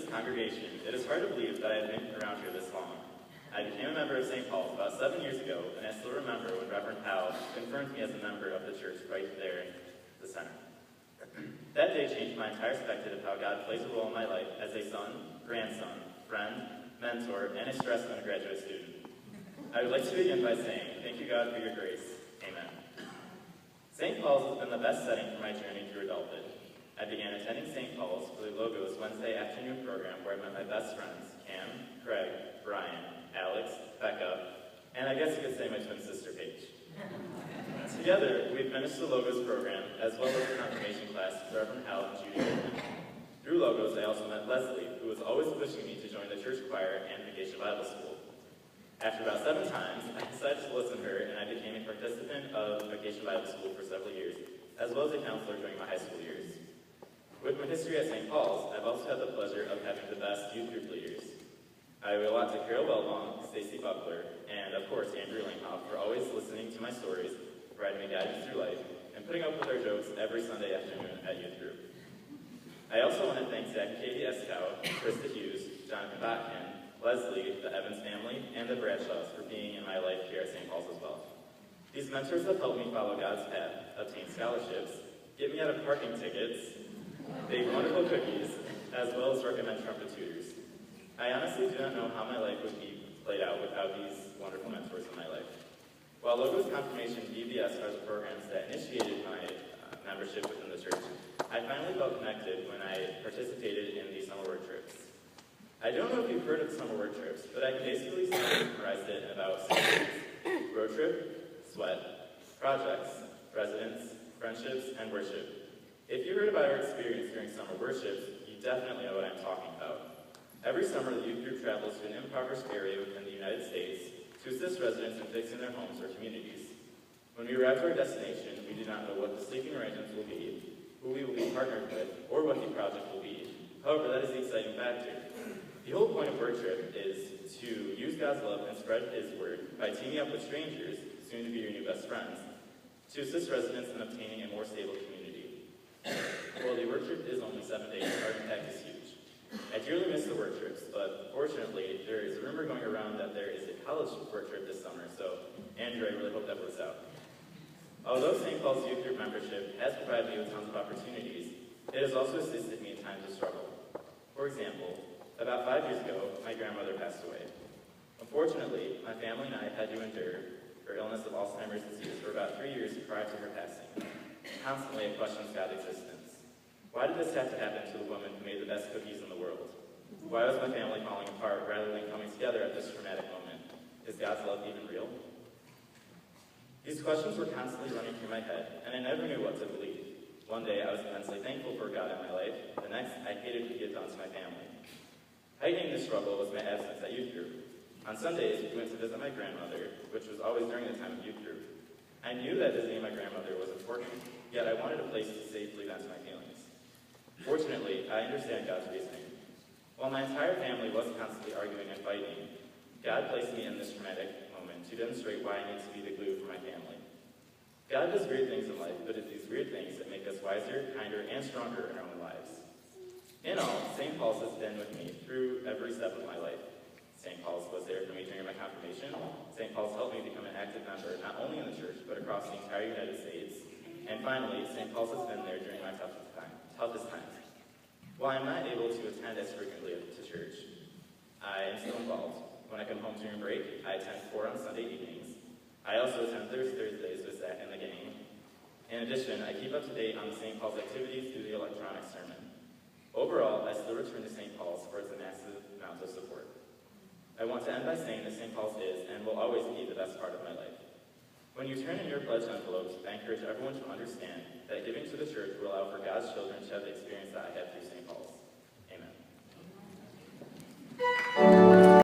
this congregation, it is hard to believe that I have been around here this long. I became a member of St. Paul's about 7 years ago, and I still remember when Reverend Powell confirmed me as a member of the church right there in the center. That day changed my entire perspective of how God plays a role in my life as a son, grandson, friend, mentor, and a stressed undergraduate student. I would like to begin by saying, thank you God for your grace. Amen. St. Paul's has been the best setting for my journey through adulthood. I began attending St. Paul's for the Logos Wednesday afternoon program where I met my best friends, Cam, Craig, Brian, Alex, Becca, and I guess you could say my twin sister, Paige. Together, we finished the Logos program, as well as the confirmation class with Reverend Hal and Judy Goldman. Through Logos, I also met Leslie, who was always pushing me to join the church choir and Vacation Bible School. After about 7 times, I decided to listen to her, and I became a participant of Vacation Bible School for several years, as well as a counselor during my high school years. With my history at St. Paul's, I've also had the pleasure of having the best youth group leaders. I owe a lot to Carol Wellbaum, Stacy Buckler, and of course Andrew Langhoff for always listening to my stories, providing me guidance through life, and putting up with our jokes every Sunday afternoon at youth group. I also want to thank Zach and Katie Eskow, Krista Hughes, Jonathan Botkin, Leslie, the Evans family, and the Bradshaws for being in my life here at St. Paul's as well. These mentors have helped me follow God's path, obtain scholarships, get me out of parking tickets, bake wonderful cookies, as well as recommend trumpet tutors. I honestly do not know how my life would be played out without these wonderful mentors in my life. While Logos, Confirmation, VBS are the programs that initiated my membership within the church, I finally felt connected when I participated in the summer work trips. I don't know if you've heard of summer work trips, but I can basically summarize it in about 6 words. Road trip, sweat, projects, residence, friendships, and worship. If you heard about our experience during summer worships, you definitely know what I'm talking about. Every summer, the youth group travels to an impoverished area within the United States to assist residents in fixing their homes or communities. When we arrive at our destination, we do not know what the sleeping arrangements will be, who we will be partnered with, or what the project will be. However, that is the exciting factor. The whole point of work trip is to use God's love and spread His word by teaming up with strangers, soon to be your new best friends, to assist residents in obtaining a more stable community. Well, the work trip is only 7 days, our impact is huge. I dearly miss the work trips, but fortunately, there is a rumor going around that there is a college work trip this summer, so Andrew, I really hope that works out. Although St. Paul's youth group membership has provided me with tons of opportunities, it has also assisted me in times of struggle. For example, about 5 years ago, my grandmother passed away. Unfortunately, my family and I had to endure her illness of Alzheimer's disease for about 3 years prior to her passing. Constantly, I questioned God's existence. Why did this have to happen to the woman who made the best cookies in the world? Why was my family falling apart rather than coming together at this traumatic moment? Is God's love even real? These questions were constantly running through my head, and I never knew what to believe. One day, I was immensely thankful for God in my life. The next, I hated what He had done to my family. Heightening this struggle was my absence at youth group. On Sundays, we went to visit my grandmother, which was always during the time of youth group. I knew that visiting my grandmother was important, yet I wanted a place to safely vent my feelings. Fortunately, I understand God's reasoning. While my entire family was constantly arguing and fighting, God placed me in this traumatic moment to demonstrate why I need to be the glue for my family. God does weird things in life, but it's these weird things that make us wiser, kinder, and stronger in our own lives. In all, St. Paul's has been with me through every step of my life. St. Paul's was there for me during my confirmation. St. Paul's helped me become an active member, not only in the church, but across the entire United States. And finally, St. Paul's has been there during my toughest times. While I'm not able to attend as frequently to church, I am still involved. When I come home during break, I attend 4 on Sunday evenings. I also attend Thursdays with Zach and the gang. In addition, I keep up to date on the St. Paul's activities through the electronic sermon. Overall, I still return to St. Paul's for its massive amount of support. I want to end by saying that St. Paul's is and will always be the best part of my life. When you turn in your pledge envelopes, I encourage everyone to understand that giving to the church will allow for God's children to have the experience that I had through St. Paul's.